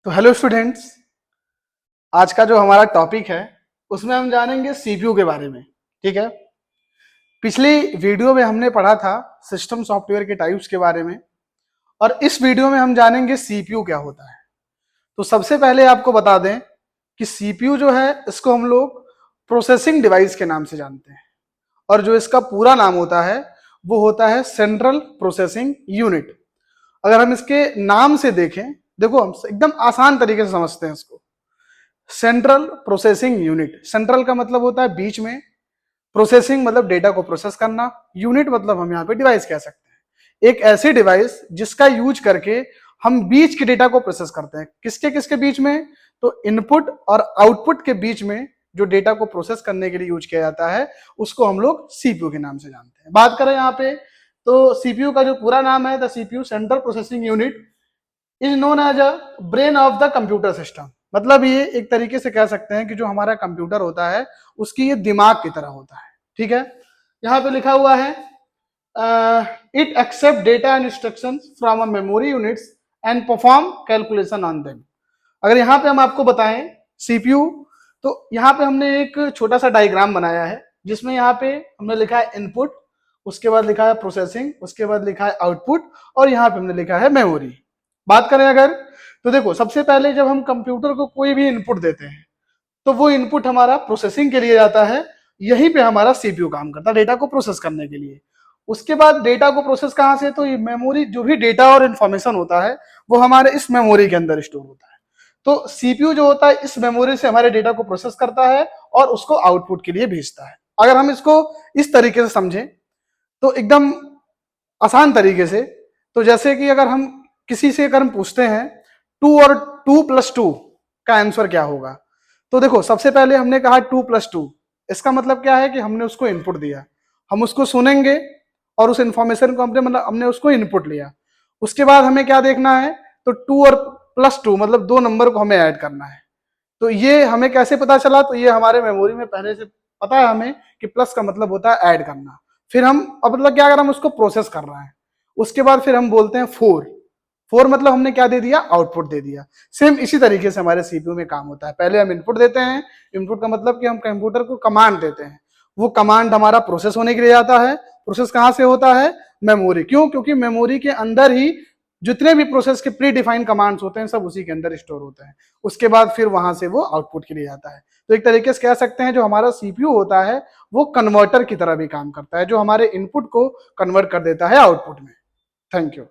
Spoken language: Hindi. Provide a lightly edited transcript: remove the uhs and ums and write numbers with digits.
तो हेलो स्टूडेंट्स, आज का जो हमारा टॉपिक है उसमें हम जानेंगे सीपीयू के बारे में। ठीक है। पिछली वीडियो में हमने पढ़ा था सिस्टम सॉफ्टवेयर के टाइप्स के बारे में, और इस वीडियो में हम जानेंगे सीपीयू क्या होता है। तो सबसे पहले आपको बता दें कि सीपीयू जो है इसको हम लोग प्रोसेसिंग डिवाइस के नाम से जानते हैं, और जो इसका पूरा नाम होता है वो होता है सेंट्रल प्रोसेसिंग यूनिट। अगर हम इसके नाम से देखें, देखो हम एकदम आसान तरीके से समझते हैं इसको। सेंट्रल प्रोसेसिंग यूनिट, सेंट्रल का मतलब होता है बीच में, प्रोसेसिंग मतलब डेटा को प्रोसेस करना, यूनिट मतलब हम यहाँ पे डिवाइस कह सकते हैं। एक ऐसी डिवाइस जिसका यूज करके हम बीच के डेटा को प्रोसेस करते हैं। किसके किसके बीच में? तो इनपुट और आउटपुट के बीच में जो डेटा को प्रोसेस करने के लिए यूज किया जाता है उसको हम लोग सीपीयू के नाम से जानते हैं। बात करें यहाँ पे तो सीपीयू का जो पूरा नाम है the CPU central processing unit is known as a brain of the computer system. मतलब ये एक तरीके से कह सकते हैं कि जो हमारा कंप्यूटर होता है उसकी ये दिमाग की तरह होता है। ठीक है। यहाँ पे लिखा हुआ है it accept data and instruction from a memory units and perform calculation on them. अगर यहाँ पे हम आपको बताएं सीपीयू, तो यहाँ पे हमने एक छोटा सा डायग्राम बनाया है जिसमें यहाँ पे हमने लिखा है इनपुट, उसके बाद लिखा है प्रोसेसिंग, उसके बाद लिखा है आउटपुट, और यहाँ पे हमने लिखा है मेमोरी। बात करें अगर, तो देखो सबसे पहले जब हम कंप्यूटर को कोई भी इनपुट देते हैं तो वो इनपुट हमारा प्रोसेसिंग के लिए जाता है। यहीं पे हमारा सीपीयू काम करता है डेटा को प्रोसेस करने के लिए। उसके बाद डेटा को प्रोसेस कहां से? तो ये मेमोरी, जो भी डेटा और इंफॉर्मेशन होता है वो हमारे इस मेमोरी के अंदर स्टोर होता है। तो सीपीयू जो होता है इस मेमोरी से हमारे डेटा को प्रोसेस करता है और उसको आउटपुट के लिए भेजता है। अगर हम इसको इस तरीके से समझें तो एकदम आसान तरीके से, तो जैसे कि अगर हम किसी से अगर हम पूछते हैं 2 और 2 + 2 का आंसर क्या होगा, तो देखो सबसे पहले हमने कहा 2 + 2। इसका मतलब क्या है कि हमने उसको इनपुट दिया, हम उसको सुनेंगे और उस इंफॉर्मेशन को हमने मतलब हमने उसको इनपुट लिया। उसके बाद हमें क्या देखना है? तो 2 और +2 मतलब दो नंबर को हमें ऐड करना है। तो ये हमें कैसे पता चला? तो ये हमारे मेमोरी में पहले से पता है हमें कि प्लस का मतलब होता है ऐड करना। फिर हम अब मतलब क्या, अगर हम उसको प्रोसेस कर रहे हैं उसके बाद फिर हम बोलते हैं 4 मतलब हमने क्या दे दिया? आउटपुट दे दिया। सेम इसी तरीके से हमारे सीपीयू में काम होता है। पहले हम इनपुट देते हैं, इनपुट का मतलब कि हम कंप्यूटर को कमांड देते हैं, वो कमांड हमारा प्रोसेस होने के लिए जाता है। प्रोसेस कहां से होता है? मेमोरी। क्यों? क्योंकि मेमोरी के अंदर ही जितने भी प्रोसेस के प्री डिफाइंड कमांड्स होते हैं सब उसी के अंदर स्टोर होते हैं। उसके बाद फिर वहां से वो आउटपुट के लिए जाता है। तो एक तरीके से कह सकते हैं जो हमारा सीपीयू होता है वो कन्वर्टर की तरह भी काम करता है, जो हमारे इनपुट को कन्वर्ट कर देता है आउटपुट में। Thank you.